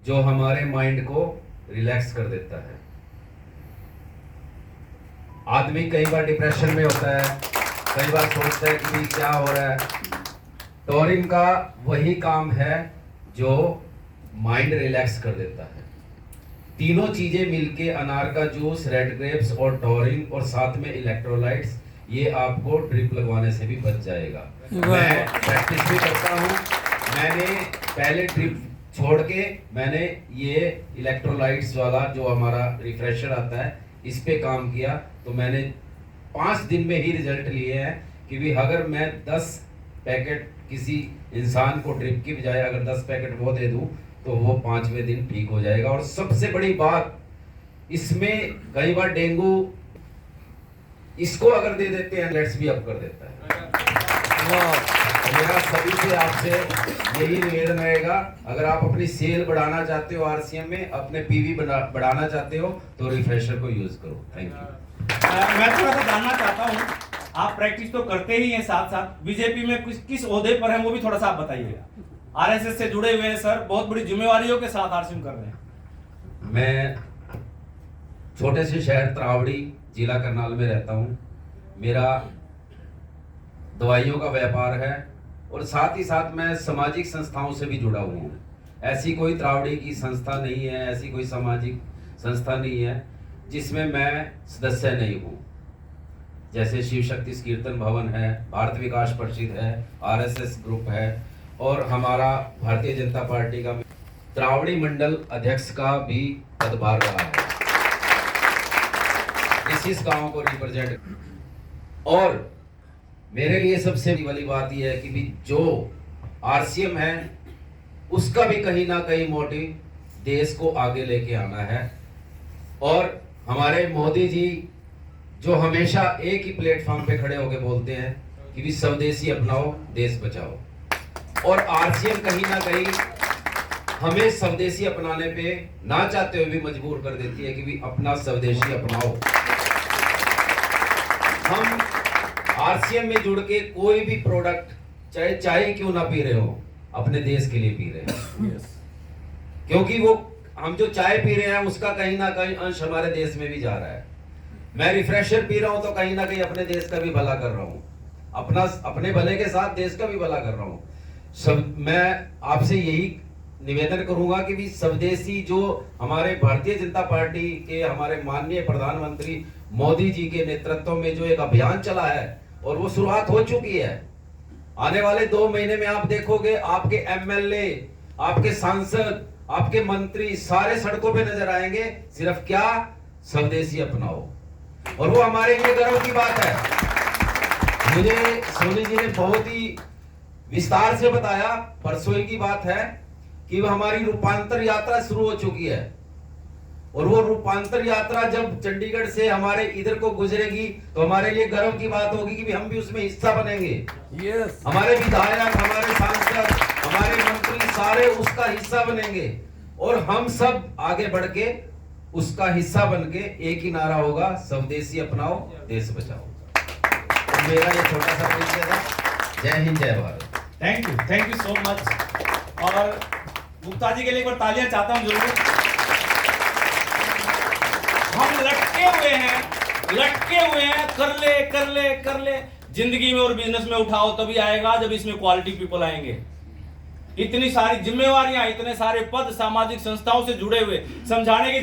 जो हमारे माइंड को रिलैक्स कर देता है। आदमी कई बार डिप्रेशन में होता है, कई बार सोचता है कि भाई क्या हो रहा है। टॉरिन का वही काम है जो माइंड रिलैक्स कर देता है। तीनों चीजें मिलके, अनार का जूस, रेड ग्रेप्स और टॉरिन और साथ में इलेक्ट्रोलाइट्स, ये आपको ड्रिप लगवाने से भी बच जाएगा। मैं प्रैक्टिस भी करता हूँ। मैंने पहले ड्रिप छोड़ के मैंने ये इलेक्ट्रोलाइट्स वाला जो हमारा रिफ्रेशर आता है इस पे काम किया, तो मैंने 5 दिन में ही रिजल्ट लिए हैं कि भी अगर मैं 10 पैकेट किसी इंसान को ड्रिप की बजाय अगर 10 पैकेट वो दे दूं तो वो 5वें दिन ठीक हो जाएगा। और सबसे बड़ी बात इसमें, कई बार डेंगू इसको अगर दे देते हैं लेट्स भी अप कर देता है। तो मेरा सभी से आपसे यही निवेदन रहेगा, अगर आप अपनी सेल बढ़ाना चाहते हो आरसीएम में, अपने पीवी बढ़ाना चाहते हो तो रिफ्रेशर को यूज करो। Thank you. मैं थोड़ा सा जानना चाहता हूँ, आप प्रैक्टिस तो करते ही हैं, साथ साथ बीजेपी में किस ओहदे पर हैं वो भी थोड़ा सा आप बताइएगा। आरएसएस से जुड़े हुए हैं सर, बहुत बड़ी जिम्मेवारियों के साथ आरसीएम कर रहे हैं। मैं छोटे से शहर त्रावड़ी जिला करनाल में रहता हूँ। मेरा दवाइयों का व्यापार है और साथ ही साथ मैं सामाजिक संस्थाओं से भी जुड़ा हुआ हूँ। ऐसी कोई त्रावड़ी की संस्था नहीं है, ऐसी कोई सामाजिक संस्था नहीं है जिसमें मैं सदस्य नहीं हूँ। जैसे शिव शक्ति कीर्तन भवन है, भारत विकास परिषद है, आरएसएस ग्रुप है और हमारा भारतीय जनता पार्टी का त्रावड़ी मंडल अध्यक्ष का भी पदभार रहा है। इस गांव को रिप्रेजेंट, और मेरे लिए सबसे बड़ी बात यह है कि भी जो आरसीएम है उसका भी कहीं ना कहीं मोटिव देश को आगे लेके आना है। और हमारे मोदी जी जो हमेशा एक ही प्लेटफॉर्म पे खड़े होकर बोलते हैं कि भी स्वदेशी अपनाओ देश बचाओ, और आरसीएम कहीं ना कहीं हमें स्वदेशी अपनाने पे ना चाहते हुए भी मजबूर कर देती है कि भी अपना स्वदेशी अपनाओ। हम आरसीएम में जुड़ के कोई भी प्रोडक्ट चाहे चाय क्यों ना पी रहे हो, अपने देश के लिए पी रहे हैं। क्योंकि वो हम जो चाय पी रहे हैं उसका कहीं ना कहीं अंश हमारे देश में भी जा रहा है। मैं रिफ्रेशर पी रहा हूं तो कहीं ना कहीं अपने देश का भी भला कर रहा हूं, अपने भले के साथ देश का भी भला कर रहा हूं। मैं आपसे यही निवेदन करूंगा कि भी स्वदेशी जो हमारे भारतीय जनता पार्टी के हमारे माननीय प्रधानमंत्री मोदी जी के नेतृत्व में जो एक अभियान चला है और वो शुरुआत हो चुकी है। आने वाले 2 महीने में आप देखोगे आपके एमएलए, आपके सांसद, आपके मंत्री सारे सड़कों पे नजर आएंगे। सिर्फ क्या? स्वदेशी अपनाओ। और वो हमारे लिए गर्व की बात है। मुझे सोनी जी ने बहुत ही विस्तार से बताया, परसों की बात है कि वो हमारी रूपांतर यात्रा शुरू हो चुकी है। और वो रूपांतर यात्रा जब चंडीगढ़ से हमारे इधर को गुजरेगी तो हमारे लिए गर्व की बात होगी कि हम भी उसमें हिस्सा बनेंगे। हमारे विधायक, हमारे सांसद, हमारे मंत्री सारे उसका हिस्सा बनेंगे और हम सब आगे बढ़ के उसका हिस्सा बन के एक ही नारा होगा, स्वदेशी अपनाओ देश बचाओ। तो मेरा ये छोटा सा परिचय था। जय हिंद, जय Bharat. Thank you so much. और गुप्ता जी के लिए एक बार तालियां चाहता हूं जरूर। हम लटके हुए हैं, कर ले जिंदगी में और बिजनेस में उठाओ तभी आएगा जब इसमें क्वालिटी पीपल आएंगे। इतनी सारी जिम्मेवारियां, इतने सारे पद सामाजिक संस्थाओं से जुड़े हुए, समझाने की